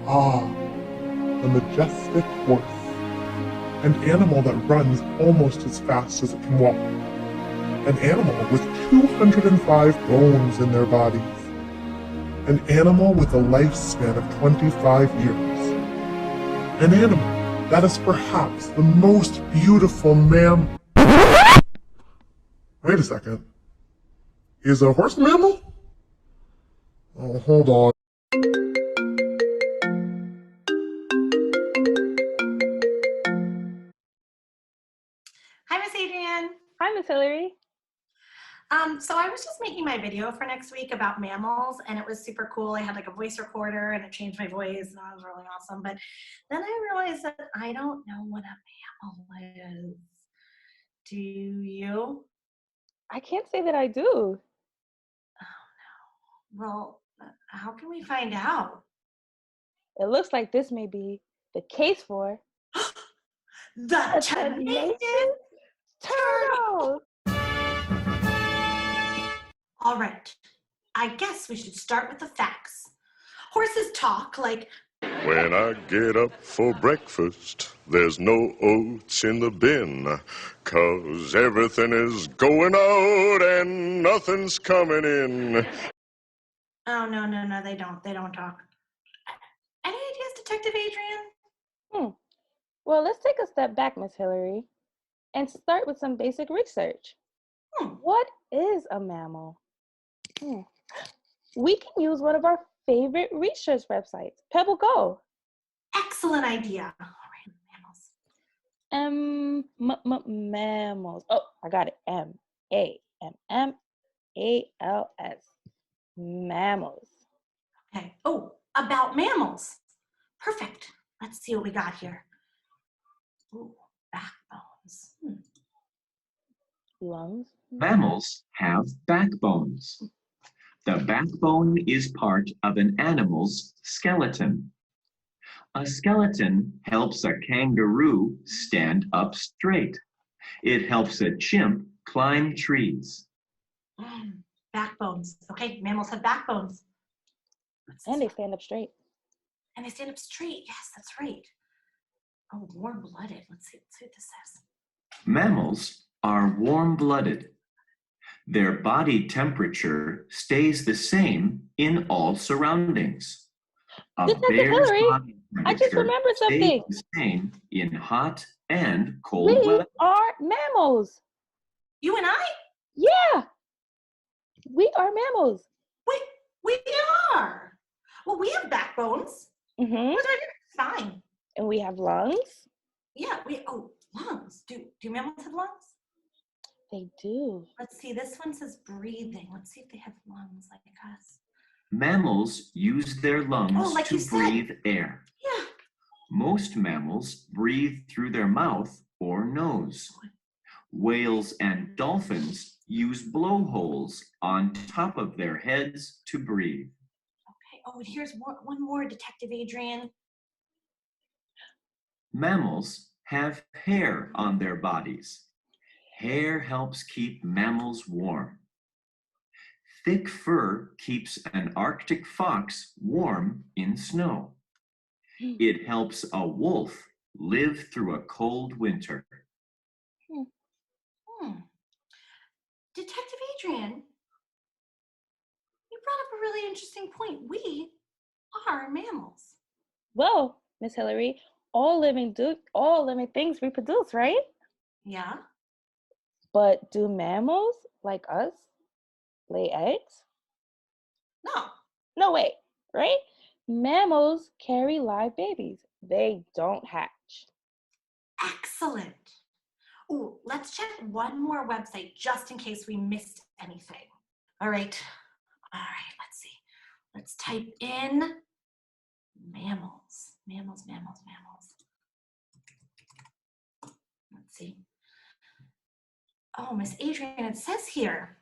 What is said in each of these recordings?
Ah, the majestic horse, an animal that runs almost as fast as it can walk, an animal with 205 bones in their bodies, an animal with a lifespan of 25 years, an animal that is perhaps the most beautiful Wait a second. Is a horse a mammal? Oh, hold on. Hi, Miss Adrienne. Hi, Miss Hilary. So I was just making my video for next week about mammals, and it was super cool. I had like a voice recorder, and it changed my voice, and that was really awesome. But then I realized that I don't know what a mammal is. Do you? I can't say that I do. Oh no. Well, how can we find out? It looks like this may be the case for The tenacious tenacious turtle. turtles. All right. I guess we should start with the facts. Horses talk like, when I get up for breakfast, there's no oats in the bin, 'cause everything is going out and nothing's coming in. oh, no, they don't. They don't talk. Any ideas, Detective Adrienne? Well, let's take a step back, Miss Hilary, and start with some basic research. What is a mammal? We can use one of our favorite research websites, Pebble Go. Excellent idea. All right, mammals. Mammals. Oh, I got it. Mammals. Mammals. Okay. Oh, about mammals. Perfect. Let's see what we got here. Ooh, backbones. Lungs. Mammals have backbones. The backbone is part of an animal's skeleton. A skeleton helps a kangaroo stand up straight. It helps a chimp climb trees. Backbones. Okay, mammals have backbones. And they stand up straight. And they stand up straight. Yes, that's right. Oh, warm-blooded. Let's see what this says. Mammals are warm-blooded. Their body temperature stays the same in all surroundings. A Detective bear's Hilary, body I just temperature remembered stays something. the same in hot and cold We weather. are mammals. You and I? Yeah, we are mammals. We are. Well, we have backbones. Mm-hmm. What are fine. And we have lungs. Yeah, lungs. Do mammals have lungs? They do. Let's see, this one says breathing. Let's see if they have lungs like us. Mammals use their lungs like to breathe air. Yeah. Most mammals breathe through their mouth or nose. Whales and dolphins use blowholes on top of their heads to breathe. Okay. Oh, and here's one more, Detective Adrienne. Mammals have hair on their bodies. Hair helps keep mammals warm. Thick fur keeps an Arctic fox warm in snow. It helps a wolf live through a cold winter. Detective Adrienne, you brought up a really interesting point. We are mammals. Well, Miss Hilary, all living things reproduce, right? Yeah. But do mammals like us lay eggs? No. No way, right? Mammals carry live babies. They don't hatch. Excellent. Ooh, let's check one more website just in case we missed anything. All right, let's see. Let's type in mammals. Mammals. Let's see. Oh, Miss Adrienne, it says here,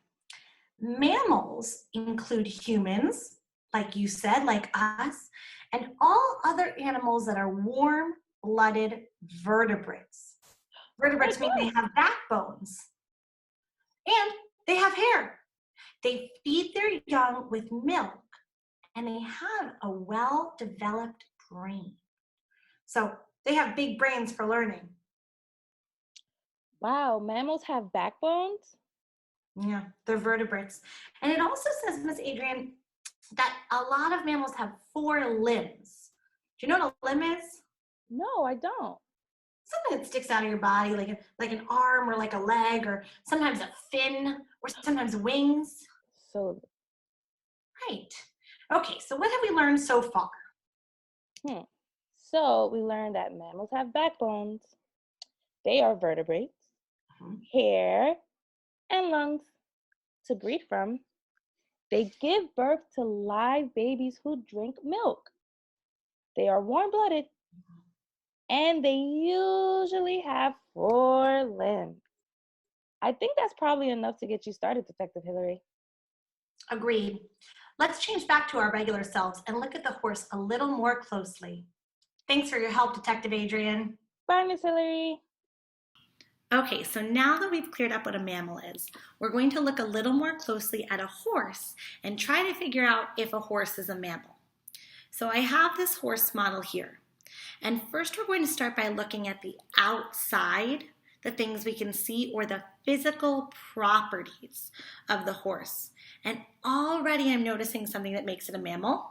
mammals include humans, like you said, like us, and all other animals that are warm-blooded vertebrates. Vertebrates mean they have backbones and they have hair. They feed their young with milk and they have a well-developed brain. So they have big brains for learning. Wow, mammals have backbones? Yeah, they're vertebrates. And it also says, Miss Adrienne, that a lot of mammals have 4 limbs. Do you know what a limb is? No, I don't. Something that sticks out of your body, like an arm or like a leg, or sometimes a fin, or sometimes wings. So, Right. Okay, so what have we learned so far? so we learned that mammals have backbones. They are vertebrates, hair, and lungs to breathe from. They give birth to live babies who drink milk. They are warm-blooded, and they usually have 4 limbs. I think that's probably enough to get you started, Detective Hilary. Agreed. Let's change back to our regular selves and look at the horse a little more closely. Thanks for your help, Detective Adrienne. Bye, Miss Hilary. Okay, so now that we've cleared up what a mammal is, we're going to look a little more closely at a horse and try to figure out if a horse is a mammal. So I have this horse model here. And first we're going to start by looking at the outside, the things we can see, or the physical properties of the horse. And already I'm noticing something that makes it a mammal.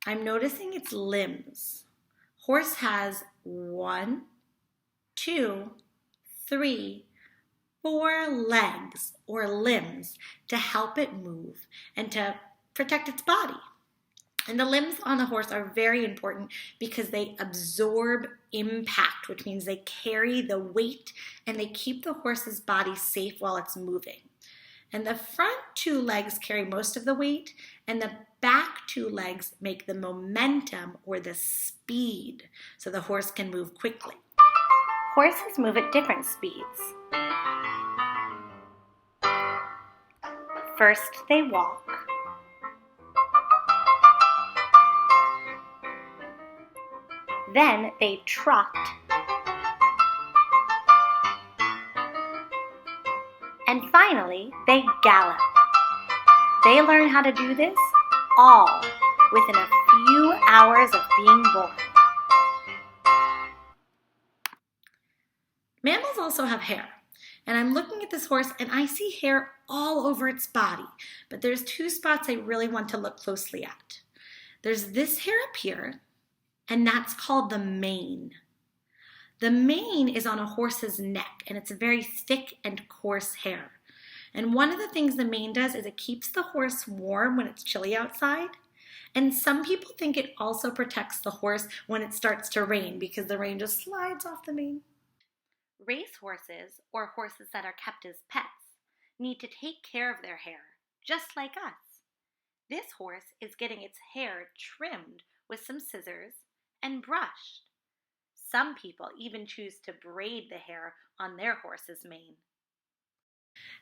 I'm noticing its limbs. Horse has 1, 2, 3, 4 legs or limbs to help it move and to protect its body. And the limbs on the horse are very important because they absorb impact, which means they carry the weight and they keep the horse's body safe while it's moving. And the front 2 legs carry most of the weight, and the back 2 legs make the momentum or the speed so the horse can move quickly. Horses move at different speeds. First, they walk. Then they trot. And finally, they gallop. They learn how to do this all within a few hours of being born. Mammals also have hair. And I'm looking at this horse and I see hair all over its body. But there's 2 spots I really want to look closely at. There's this hair up here, and that's called the mane. The mane is on a horse's neck, and it's a very thick and coarse hair. And one of the things the mane does is it keeps the horse warm when it's chilly outside. And some people think it also protects the horse when it starts to rain because the rain just slides off the mane. Race horses, or horses that are kept as pets, need to take care of their hair, just like us. This horse is getting its hair trimmed with some scissors and brushed. Some people even choose to braid the hair on their horse's mane.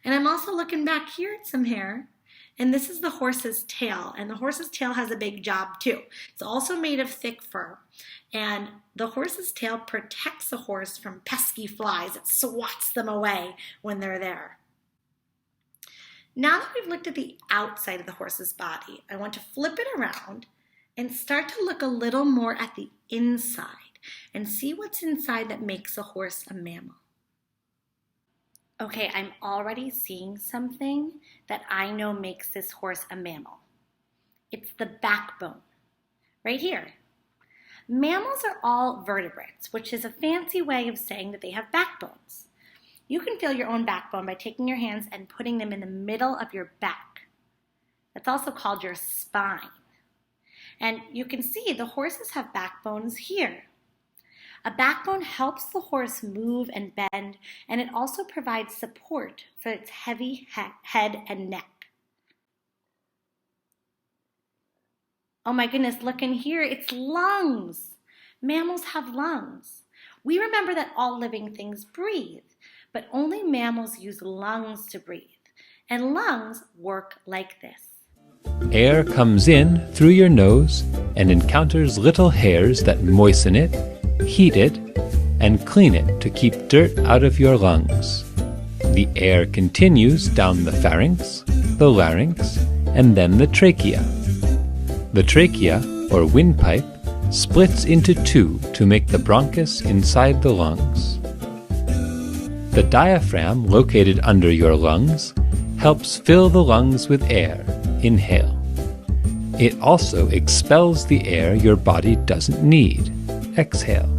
And I'm also looking back here at some hair, and this is the horse's tail, and the horse's tail has a big job too. It's also made of thick fur, and the horse's tail protects the horse from pesky flies. It swats them away when they're there. Now that we've looked at the outside of the horse's body, I want to flip it around and start to look a little more at the inside and see what's inside that makes a horse a mammal. Okay, I'm already seeing something that I know makes this horse a mammal. It's the backbone, right here. Mammals are all vertebrates, which is a fancy way of saying that they have backbones. You can feel your own backbone by taking your hands and putting them in the middle of your back. That's also called your spine. And you can see the horses have backbones here. A backbone helps the horse move and bend, and it also provides support for its heavy head and neck. Oh my goodness, look in here, it's lungs. Mammals have lungs. We remember that all living things breathe, but only mammals use lungs to breathe. And lungs work like this. Air comes in through your nose and encounters little hairs that moisten it, heat it, and clean it to keep dirt out of your lungs. The air continues down the pharynx, the larynx, and then the trachea. The trachea, or windpipe, splits into two to make the bronchus inside the lungs. The diaphragm, located under your lungs, helps fill the lungs with air. Inhale. It also expels the air your body doesn't need. Exhale.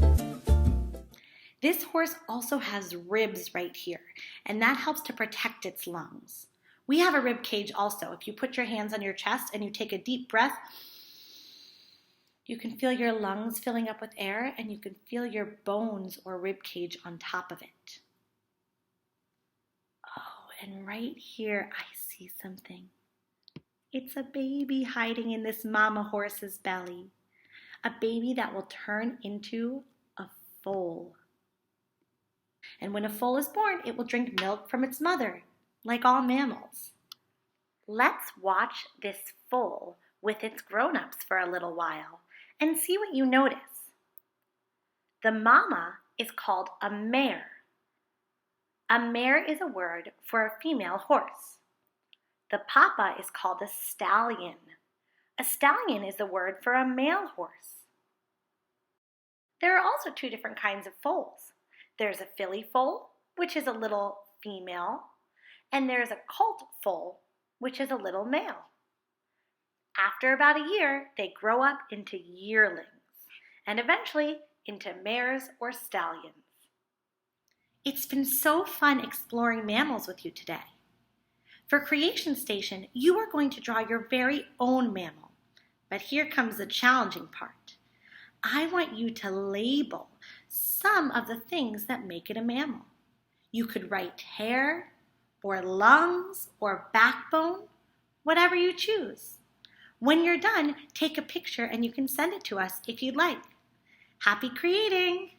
This horse also has ribs right here, and that helps to protect its lungs. We have a rib cage also. If you put your hands on your chest and you take a deep breath, you can feel your lungs filling up with air, and you can feel your bones or rib cage on top of it. Oh, and right here I see something. It's a baby hiding in this mama horse's belly. A baby that will turn into a foal. And when a foal is born, it will drink milk from its mother, like all mammals. Let's watch this foal with its grown-ups for a little while and see what you notice. The mama is called a mare. A mare is a word for a female horse. The papa is called a stallion. A stallion is a word for a male horse. There are also two different kinds of foals. There's a filly foal, which is a little female, and there's a colt foal, which is a little male. After about a year, they grow up into yearlings, and eventually into mares or stallions. It's been so fun exploring mammals with you today. For Creation Station, you are going to draw your very own mammal, but here comes the challenging part. I want you to label some of the things that make it a mammal. You could write hair, or lungs, or backbone, whatever you choose. When you're done, take a picture and you can send it to us if you'd like. Happy creating!